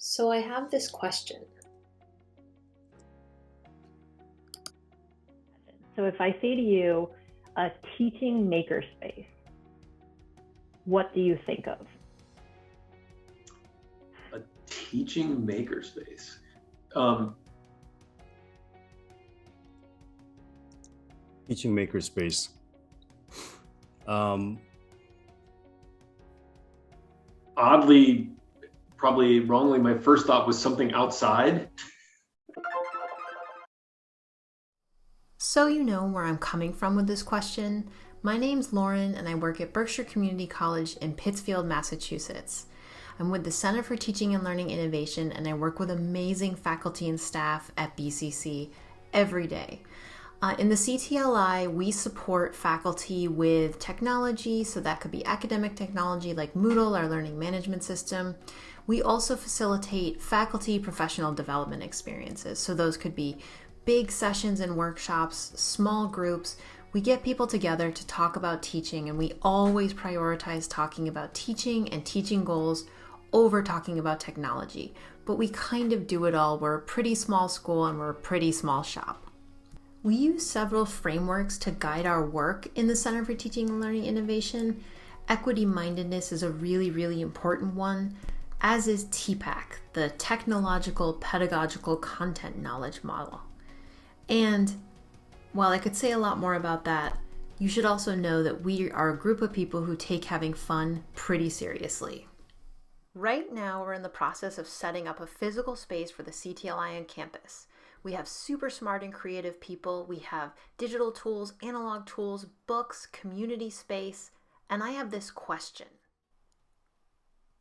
So I have this question. So if I say to you, a teaching makerspace, what do you think of? A teaching makerspace. Um, Teaching makerspace. Oddly, probably wrongly, my first thought was something outside. So you know where I'm coming from with this question. My name's Lauren and I work at Berkshire Community College in Pittsfield, Massachusetts. I'm with the Center for Teaching and Learning Innovation and I work with amazing faculty and staff at BCC every day. In the CTLI, we support faculty with technology, so that could be academic technology like Moodle, our learning management system. We also facilitate faculty professional development experiences, so those could be big sessions and workshops, small groups. We get people together to talk about teaching, and we always prioritize talking about teaching and teaching goals over talking about technology. But we kind of do it all. We're a pretty small school and we're a pretty small shop. We use several frameworks to guide our work in the Center for Teaching and Learning Innovation. Equity-mindedness is a really important one, as is TPACK, the Technological Pedagogical Content Knowledge Model. And while I could say a lot more about that, you should also know that we are a group of people who take having fun pretty seriously. Right now, we're in the process of setting up a physical space for the CTLI on campus. We have super smart and creative people. We have digital tools, analog tools, books, community space. And I have this question.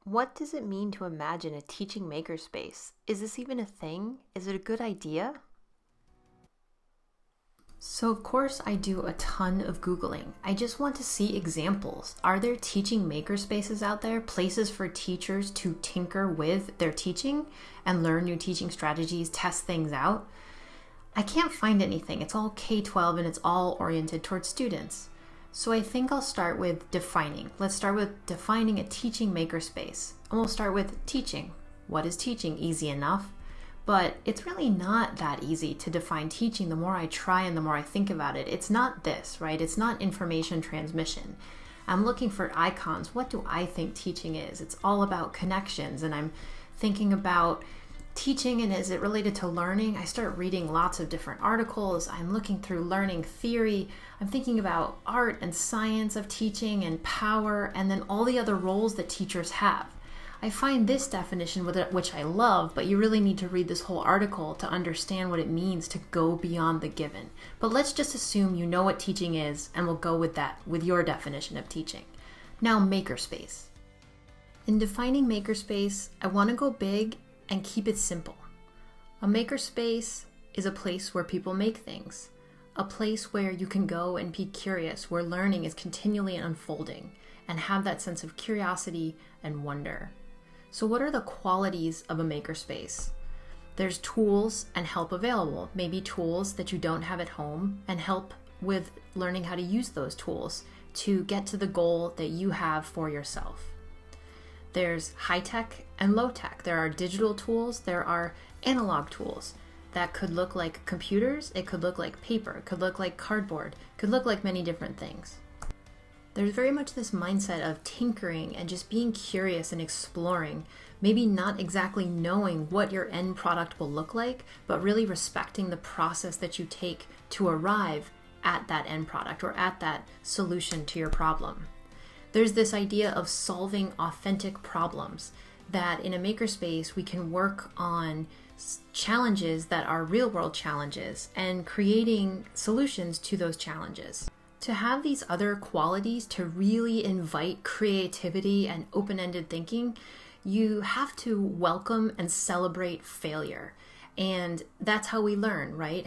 What does it mean to imagine a teaching makerspace? Is this even a thing? Is it a good idea? So of course I do a ton of Googling. I just want to see examples. Are there teaching makerspaces out there, places for teachers to tinker with their teaching and learn new teaching strategies, test things out? I can't find anything. It's all K-12 and it's all oriented towards students. So I think I'll start with defining. Let's start with defining a teaching makerspace. And we'll start with teaching. What is teaching? Easy enough. But it's really not that easy to define teaching. The more I try and the more I think about it, it's not this, right? It's not information transmission. I'm looking for icons. What do I think teaching is? It's all about connections, and I'm thinking about teaching and is it related to learning? I start reading lots of different articles. I'm looking through learning theory. I'm thinking about art and science of teaching and power, and then all the other roles that teachers have. I find this definition, which I love, but you really need to read this whole article to understand what it means to go beyond the given. But let's just assume you know what teaching is, and we'll go with that, with your definition of teaching. Now, makerspace. In defining makerspace, I want to go big and keep it simple. A makerspace is a place where people make things, a place where you can go and be curious, where learning is continually unfolding, and have that sense of curiosity and wonder. So what are the qualities of a makerspace? There's tools and help available, maybe tools that you don't have at home, and help with learning how to use those tools to get to the goal that you have for yourself. There's high tech and low tech. There are digital tools, there are analog tools. That could look like computers, it could look like paper, it could look like cardboard, it could look like many different things. There's very much this mindset of tinkering and just being curious and exploring, maybe not exactly knowing what your end product will look like, but really respecting the process that you take to arrive at that end product or at that solution to your problem. There's this idea of solving authentic problems, that in a makerspace we can work on challenges that are real world challenges and creating solutions to those challenges. To have these other qualities to really invite creativity and open-ended thinking, you have to welcome and celebrate failure. And that's how we learn, right?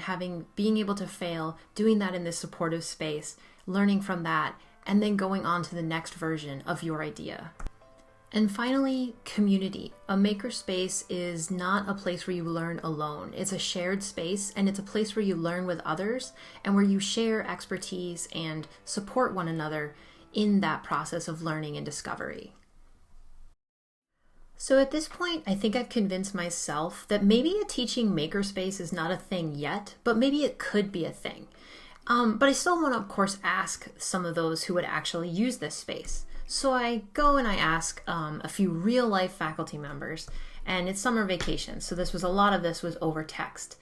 Being able to fail, doing that in this supportive space, learning from that, and then going on to the next version of your idea. And finally, community. A makerspace is not a place where you learn alone. It's a shared space, and it's a place where you learn with others and where you share expertise and support one another in that process of learning and discovery. So at this point, I think I've convinced myself that maybe a teaching makerspace is not a thing yet, but maybe it could be a thing. But I still want to, of course, ask some of those who would actually use this space. So I go and I ask a few real life faculty members, and it's summer vacation, so a lot of this was over text.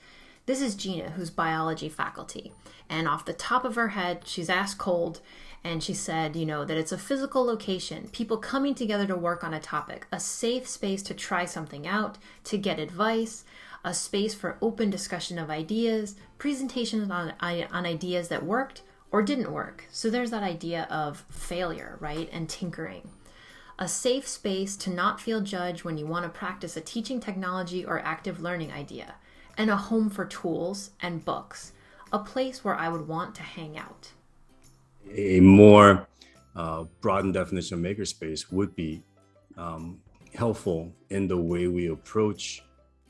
This is Gina, who's biology faculty, and off the top of her head, she's asked cold, and she said, that it's a physical location, people coming together to work on a topic, a safe space to try something out, to get advice, a space for open discussion of ideas, presentations on ideas that worked or didn't work. So there's that idea of failure, right? And tinkering. A safe space to not feel judged when you want to practice a teaching technology or active learning idea. And a home for tools and books. A place where I would want to hang out. A more broadened definition of makerspace would be helpful in the way we approach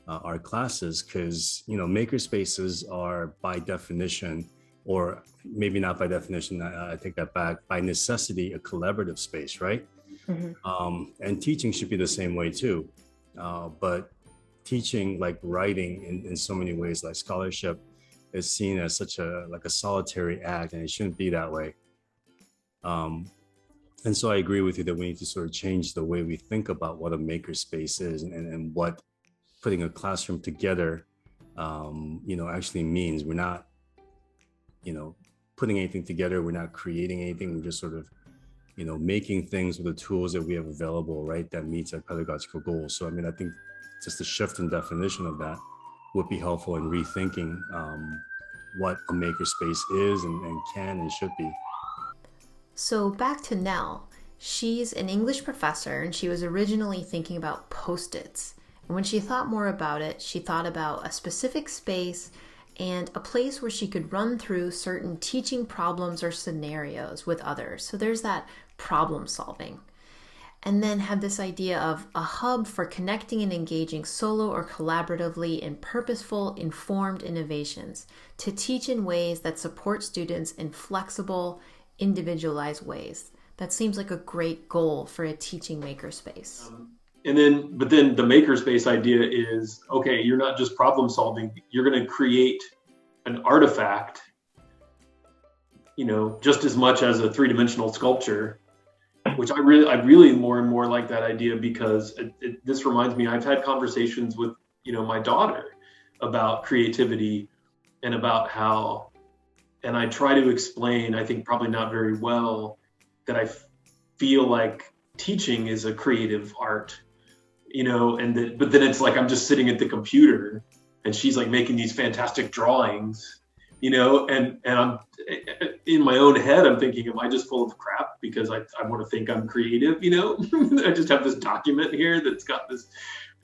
our classes, because makerspaces are by definition, or maybe not by definition, I take that back, by necessity a collaborative space, right? Mm-hmm. And teaching should be the same way too, but teaching, like writing in so many ways, like scholarship, is seen as such a solitary act, and it shouldn't be that way. And so I agree with you that we need to sort of change the way we think about what a makerspace is and what putting a classroom together, actually means. We're not, putting anything together. We're not creating anything. We're just sort of, making things with the tools that we have available, right? That meets our pedagogical goals. So, I think just a shift in definition of that would be helpful in rethinking what a makerspace is and can and should be. So back to Nell. She's an English professor, and she was originally thinking about Post-its. And when she thought more about it, she thought about a specific space and a place where she could run through certain teaching problems or scenarios with others. So there's that problem solving. And then have this idea of a hub for connecting and engaging solo or collaboratively in purposeful, informed innovations to teach in ways that support students in flexible, individualized ways. That seems like a great goal for a teaching makerspace. But then the makerspace idea is, okay, you're not just problem solving, you're going to create an artifact, just as much as a three-dimensional sculpture, which I really more and more like that idea, because this reminds me, I've had conversations with, my daughter about creativity and about how, and I try to explain, I think probably not very well, that I feel like teaching is a creative art, but then it's like I'm just sitting at the computer and she's like making these fantastic drawings, and I'm in my own head, I'm thinking, am I just full of crap because I want to think I'm creative, I just have this document here that's got this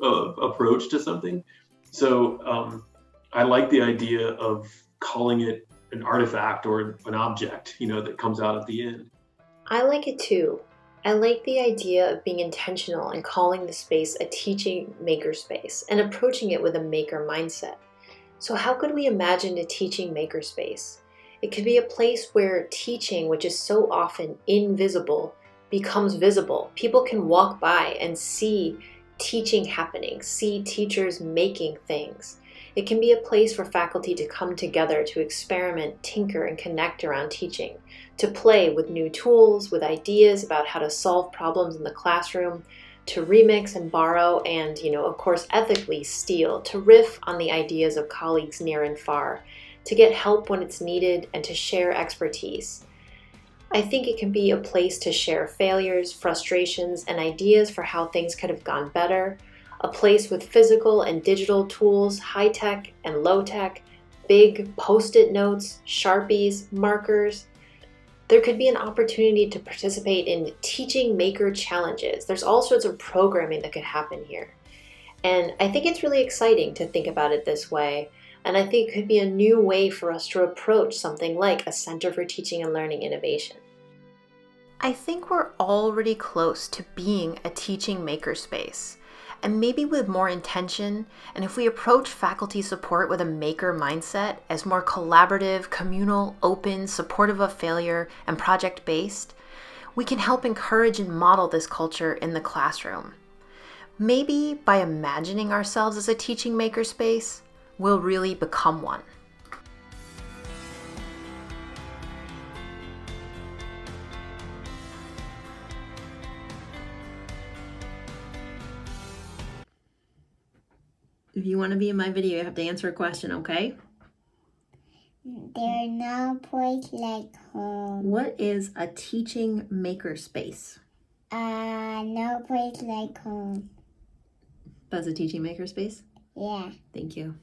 approach to something. So I like the idea of calling it an artifact or an object, that comes out at the end. I like it too. I like the idea of being intentional and calling the space a teaching makerspace and approaching it with a maker mindset. So how could we imagine a teaching makerspace? It could be a place where teaching, which is so often invisible, becomes visible. People can walk by and see teaching happening, see teachers making things. It can be a place for faculty to come together to experiment, tinker, and connect around teaching, to play with new tools, with ideas about how to solve problems in the classroom, to remix and borrow, and, of course, ethically steal, to riff on the ideas of colleagues near and far, to get help when it's needed, and to share expertise. I think it can be a place to share failures, frustrations, and ideas for how things could have gone better, a place with physical and digital tools, high-tech and low-tech, big Post-it notes, Sharpies, markers. There could be an opportunity to participate in teaching maker challenges. There's all sorts of programming that could happen here. And I think it's really exciting to think about it this way. And I think it could be a new way for us to approach something like a Center for Teaching and Learning Innovation. I think we're already close to being a teaching makerspace. And maybe with more intention, and if we approach faculty support with a maker mindset as more collaborative, communal, open, supportive of failure, and project-based, we can help encourage and model this culture in the classroom. Maybe by imagining ourselves as a teaching makerspace, we'll really become one. If you want to be in my video, you have to answer a question, okay? There's no place like home. What is a teaching makerspace? No place like home. That's a teaching makerspace? Yeah. Thank you.